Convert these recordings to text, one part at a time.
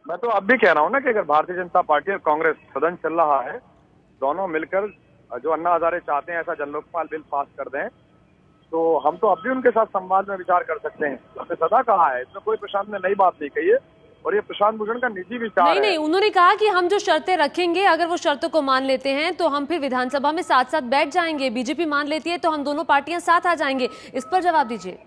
मैं तो अब भी कह रहा हूँ ना कि अगर भारतीय जनता पार्टी और कांग्रेस सदन चल रहा है, दोनों मिलकर जो अन्ना हजारे चाहते हैं ऐसा जन लोकपाल बिल पास कर दें, तो हम तो अब भी उनके साथ संवाद में विचार कर सकते हैं। हमने सदा कहा है, इसमें कोई प्रशांत ने नई बात नहीं कही है और ये प्रशांत भूषण का निजी विचार है। नहीं, उन्होंने कहा कि हम जो शर्तें रखेंगे, अगर वो शर्तों को मान लेते हैं तो हम फिर विधानसभा में साथ साथ बैठ जाएंगे। बीजेपी मान लेती है तो हम दोनों पार्टियां साथ आ जाएंगे। इस पर जवाब दीजिए।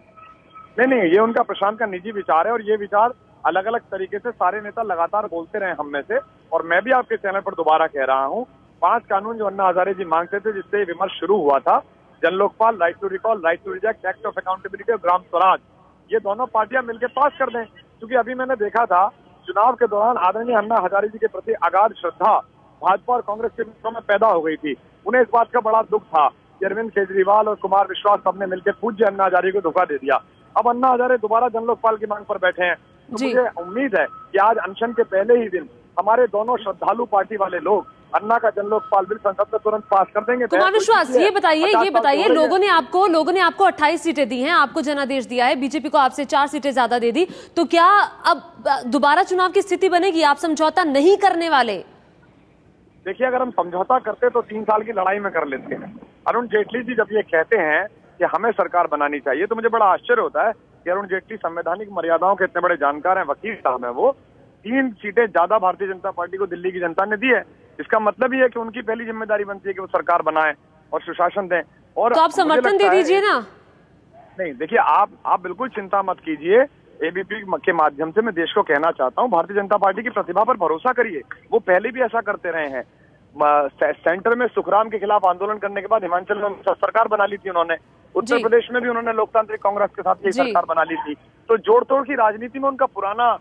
नहीं, ये उनका प्रशांत का निजी विचार है और ये विचार अलग अलग तरीके से सारे नेता लगातार बोलते रहे हम में से। और मैं भी आपके चैनल पर दोबारा कह रहा हूँ, 5 कानून जो अन्ना हजारे जी मांगते थे, जिससे विमर्श शुरू हुआ था, Jan Lokpal, right to recall, right to reject, act of accountability और ग्राम स्वराज, ये दोनों पार्टियां मिलकर पास कर दें। क्योंकि अभी मैंने देखा था चुनाव के दौरान आदरणीय अन्ना हजारे जी के प्रति अगाध श्रद्धा भाजपा और कांग्रेस के बीच में पैदा हो गई थी। उन्हें इस बात का बड़ा दुख था कि अरविंद केजरीवाल और कुमार विश्वास सबने मिलकर पूज्य अन्ना हजारे को धोखा दे दिया। अब अन्ना हजारे दोबारा जन लोकपाल की मांग पर बैठे हैं, तो मुझे उम्मीद है कि आज अनशन के पहले ही दिन हमारे दोनों श्रद्धालु पार्टी वाले लोग अन्ना का जन लोकपाल बिल संसद में तुरंत पास कर देंगे। कुमार विश्वास, ये बताइए लोगों ने आपको 28 सीटें दी हैं, आपको जनादेश दिया है, बीजेपी को आपसे 4 सीटें ज्यादा दे दी, तो क्या अब दोबारा चुनाव की स्थिति बनेगी? आप समझौता नहीं करने वाले? देखिए, अगर हम समझौता करते तो 3 साल की लड़ाई में कर लेते हैं। अरुण जेटली जी जब ये कहते हैं कि हमें सरकार बनानी चाहिए, तो मुझे बड़ा आश्चर्य होता है कि अरुण जेटली संवैधानिक मर्यादाओं के इतने बड़े जानकार हैं, वकील साहब हैं, वो 3 सीटें ज्यादा भारतीय जनता पार्टी को दिल्ली की जनता ने दी है। इसका मतलब ये है कि उनकी पहली जिम्मेदारी बनती है कि वो सरकार बनाए और सुशासन दें। और तो आप समर्थन दे दीजिए ना। नहीं, देखिए, आप बिल्कुल चिंता मत कीजिए। एबीपी के माध्यम से मैं देश को कहना चाहता हूं, भारतीय जनता पार्टी की प्रतिभा पर भरोसा करिए। वो पहले भी ऐसा करते रहे हैं। सेंटर में सुखराम के खिलाफ आंदोलन करने के बाद हिमाचल में सरकार बना ली थी उन्होंने। उत्तर प्रदेश में भी उन्होंने लोकतांत्रिक कांग्रेस के साथ ये सरकार बना ली थी। तो जोड़ तोड़ की राजनीति में उनका पुराना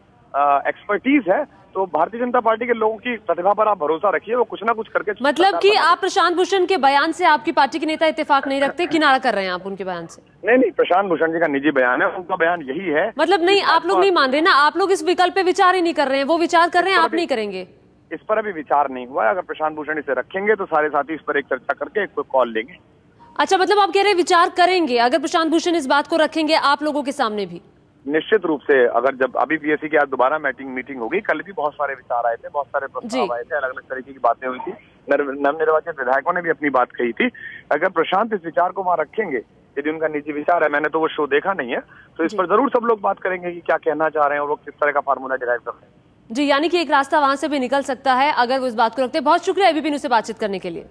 एक्सपर्टीज है। तो भारतीय जनता पार्टी के लोगों की प्रतिभा पर आप भरोसा रखिए, वो कुछ ना कुछ करके। मतलब कि आप प्रशांत भूषण के बयान से आपकी पार्टी के नेता इत्तेफाक नहीं रखते, किनारा कर रहे हैं आप उनके बयान से? नहीं, प्रशांत भूषण जी का निजी बयान है, उनका बयान यही है। मतलब नहीं, आप लोग नहीं मान रहे ना, आप लोग इस विकल्प पे विचार ही नहीं कर रहे हैं, वो विचार कर रहे हैं, आप नहीं करेंगे? इस पर अभी विचार नहीं हुआ है। अगर प्रशांत भूषण इसे रखेंगे तो सारे साथी इस पर एक चर्चा करके एक कॉल लेंगे। अच्छा, मतलब आप कह रहे हैं विचार करेंगे अगर प्रशांत भूषण इस बात को रखेंगे आप लोगों के सामने भी? निश्चित रूप से। अगर जब अभी पीएससी की आज दोबारा मीटिंग होगी, कल भी बहुत सारे विचार आए थे, बहुत सारे प्रस्ताव आए थे, अलग अलग तरीके की बातें हुई थी, नवनिर्वाचित विधायकों ने भी अपनी बात कही थी। अगर प्रशांत इस विचार को वहां रखेंगे, यदि उनका निजी विचार है, मैंने तो वो शो देखा नहीं है, तो इस पर जरूर सब लोग बात करेंगे कि क्या कहना चाह रहे हैं और वो किस तरह का फार्मूला डिराइव कर रहे हैं। जी, यानी कि एक रास्ता वहां से भी निकल सकता है अगर वो इस बात को रखते हैं। बहुत शुक्रिया एबीपी न्यूज़ से बातचीत करने के लिए।